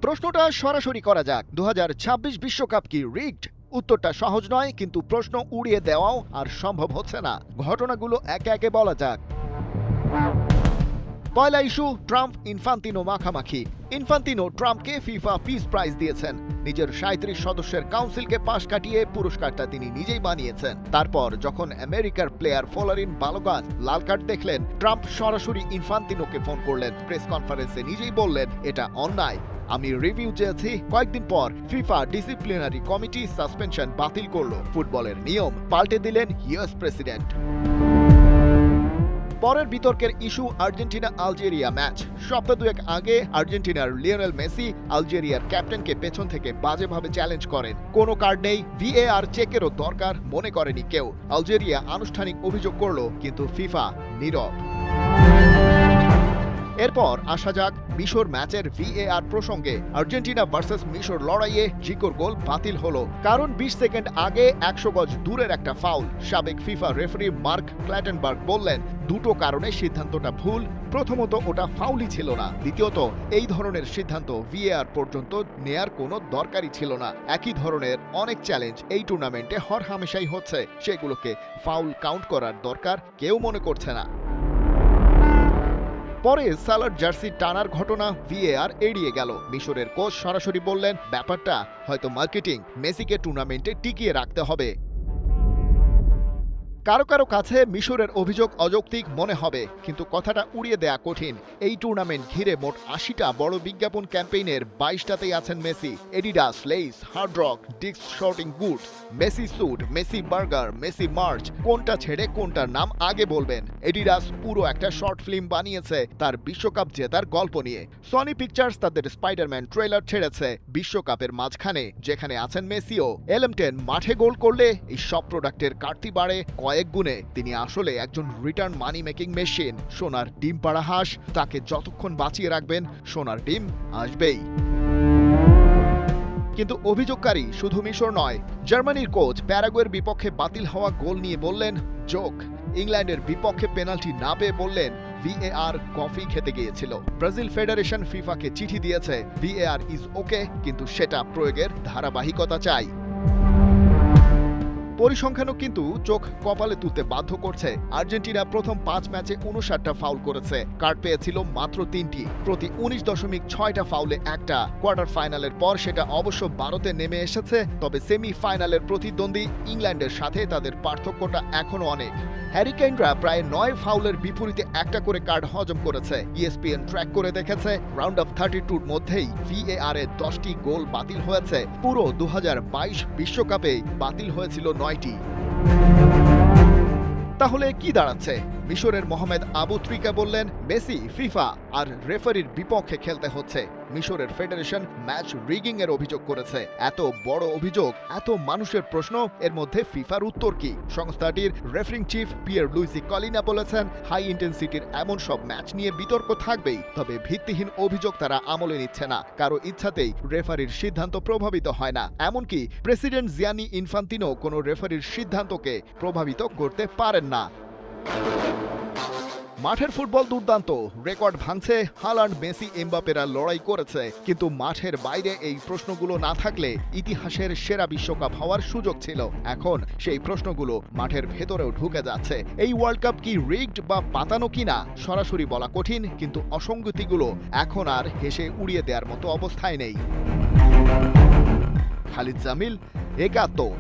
প্রশ্নটা সরাসরি করা যাক, 2026 বিশ্বকাপ কি রিগড? উত্তরটা সহজ নয়, কিন্তু প্রশ্ন উড়িয়ে দেওয়াও আর সম্ভব হচ্ছে না। ঘটনাগুলো একে একে বলা যাক। পয়লা ইস্যু, ট্রাম্প ইনফান্তিনো মাখামাখি। ইনফান্তিনো ট্রাম্পকে ফিফা পিস প্রাইজ দিয়েছেন। নিজের 37 সদস্যের কাউন্সিলকে পাশ কাটিয়ে পুরস্কারটা তিনি নিজেই বানিয়েছেন। তারপর যখন আমেরিকার প্লেয়ার ফলোরিন বালোগান লাল কার্ড দেখলেন, ট্রাম্প সরাসরি ইনফান্তিনোকে ফোন করলেন। প্রেস কনফারেন্সে নিজেই বললেন, এটা অন্যায়, আমি রিভিউ চেয়েছি। কয়েকদিন পর ফিফা ডিসিপ্লিনারি কমিটি সাসপেনশন বাতিল করল। ফুটবলের নিয়ম পাল্টে দিলেন ইউএস প্রেসিডেন্ট। পরের বিতর্কের ইস্যু আর্জেন্টিনা আলজেরিয়া ম্যাচ। সপ্তাহ দুয়েক আগে আর্জেন্টিনার লিওনেল মেসি আলজেরিয়ার ক্যাপ্টেনকে পেছন থেকে বাজেভাবে চ্যালেঞ্জ করেন। কোনো কার্ড নেই, ভিএআর চেকেরও দরকার মনে করেনি কেউ। আলজেরিয়া আনুষ্ঠানিক অভিযোগ করল, কিন্তু ফিফা নীরব। এরপর আসা যাক মিশর ম্যাচের ভিএআর প্রসঙ্গে। আর্জেন্টিনা ভার্সেস মিশর লড়াইয়ে জিকোর গোল বাতিল হলো, কারণ 20 সেকেন্ড আগে 100 গজ দূরের একটা ফাউল। সাবেক ফিফা রেফারি মার্ক ক্ল্যাটেনবার্গ বললেন, দুটো কারণে সিদ্ধান্তটা ভুল। প্রথমত, ওটা ফাউলই ছিল না। দ্বিতীয়ত, এই ধরনের সিদ্ধান্ত ভিএআর পর্যন্ত নেয়ার কোনো দরকারই ছিল না। একই ধরনের অনেক চ্যালেঞ্জ এই টুর্নামেন্টে হরহামেশাই হচ্ছে, সেগুলোকে ফাউল কাউন্ট করার দরকার কেউ মনে করছে না। পরে সালার জার্সি টানার ঘটনা ভিএআর এড়িয়ে গেল। মিশরের কোচ সরাসরি বললেন, ব্যাপারটা হয়তো মার্কেটিং, মেসিকে টুর্নামেন্টে টিকিয়ে রাখতে হবে। কারো কারো কাছে মিশরের অভিযোগ অযৌক্তিক মনে হবে, কিন্তু কথাটা উড়িয়ে দেয়া কঠিন। এই টুর্নামেন্ট ঘিরে মোট 80টা বড় বিজ্ঞাপন ক্যাম্পেইনের 22টাতেই আছেন Messi. Adidas, Lays, hard rock, ডিক্স শর্টিং boots, Messi suit, Messi burger, Messi merch, কোনটা ছেড়ে কোনটার নাম আগে বলবেন? এডিডাস পুরো একটা শর্ট ফিল্ম বানিয়েছে তার বিশ্বকাপ জেতার গল্প নিয়ে। সনি পিকচার্স তাদের স্পাইডারম্যান ট্রেলার ছেড়েছে বিশ্বকাপের মাঝখানে, যেখানে আছেন মেসিও। LM10 মাঠে গোল করলে এই সব প্রোডাক্টের কাটতি বাড়ে কয়েক গুণে। তিনি আসলে একজন রিটার্ন মানি মেকিং মেশিন। সোনার ডিম পাড়া হাঁস, তাকে যতক্ষণ বাঁচিয়ে রাখবেন সোনার ডিম আসবেই। কিন্তু অভিযোগকারী শুধু মিশর নয়। জার্মানির কোচ প্যারাগুয়ের বিপক্ষে বাতিল হওয়া গোল নিয়ে বললেন, জোক। ইংল্যান্ডের বিপক্ষে পেনাল্টি না পেয়ে বললেন, ভিএআর কফি খেতে গিয়েছিল। ব্রাজিল ফেডারেশন ফিফাকে চিঠি দিয়েছে, ভিএআর ইজ ওকে, কিন্তু সেটা প্রয়োগের ধারাবাহিকতা চাই। পরিসংখ্যানও কিন্তু চোখ কপালে তুলতে বাধ্য করছে। আর্জেন্টিনা প্রথম 5 ম্যাচে 59টা ফাউল করেছে, কার্ড পেয়েছিল মাত্র 3টি। প্রতি 19.6টা ফাউলে একটা। কোয়ার্টার ফাইনালের পর সেটা অবশ্য 12তে নেমে এসেছে, তবে সেমি ফাইনালের প্রতিদ্বন্দ্বী ইংল্যান্ডের সাথে তাদের পার্থক্যটা এখনো অনেক। হ্যারি কেইনরা প্রায় 9 ফাউলের বিপরীতে একটা করে কার্ড হজম করেছে। ESPN ট্র্যাক করে দেখেছে, রাউন্ড অফ 32-র মধ্যেই ভিএআর এ 10টি গোল বাতিল হয়েছে। পুরো 2022 বিশ্বকাপে বাতিল হয়েছিল 9টি। তাহলে কি দাঁড়াচ্ছে? মিশরের মোহাম্মদ আবু ত্রিকা বললেন, মেসি, ফিফা আর রেফারির বিপক্ষে খেলতে হচ্ছে। মিশরের ফেডারেশন ম্যাচ রিগিং এর অভিযোগ করেছে। এত বড় অভিযোগ, এত মানুষের প্রশ্ন, এর মধ্যে ফিফার উত্তর কি? সংস্থাটির রেফারিং চিফ পিয়ার লুইসি কলিনা বলেছেন, হাই ইন্টেন্সিটির এমন সব ম্যাচ নিয়ে বিতর্ক থাকবেই, তবে ভিত্তিহীন অভিযোগ তারা আমলে নিচ্ছে না। কারো ইচ্ছাতেই রেফারির সিদ্ধান্ত প্রভাবিত হয় না। এমনকি প্রেসিডেন্ট জিয়ানি ইনফান্তিনো কোনো রেফারির সিদ্ধান্তকে প্রভাবিত করতে পারেন না। মাঠের ফুটবল দুর্দান্ত, রেকর্ড ভাঙছে। হালান্ড, মেসি, এমবাপেরা লড়াই করেছে, কিন্তু মাঠের বাইরে এই প্রশ্নগুলো না থাকলে ইতিহাসের সেরা বিশ্বকাপ হওয়ার সুযোগ ছিল। এখন সেই প্রশ্নগুলো মাঠের ভেতরেও ঢুকে যাচ্ছে। এই ওয়ার্ল্ড কাপ কি রিগড বা পাতানো কিনা সরাসরি বলা কঠিন, কিন্তু অসঙ্গতিগুলো এখন আর হেসে উড়িয়ে দেওয়ার মতো অবস্থায় নেই। খালিদ জামিল, একাত্তর।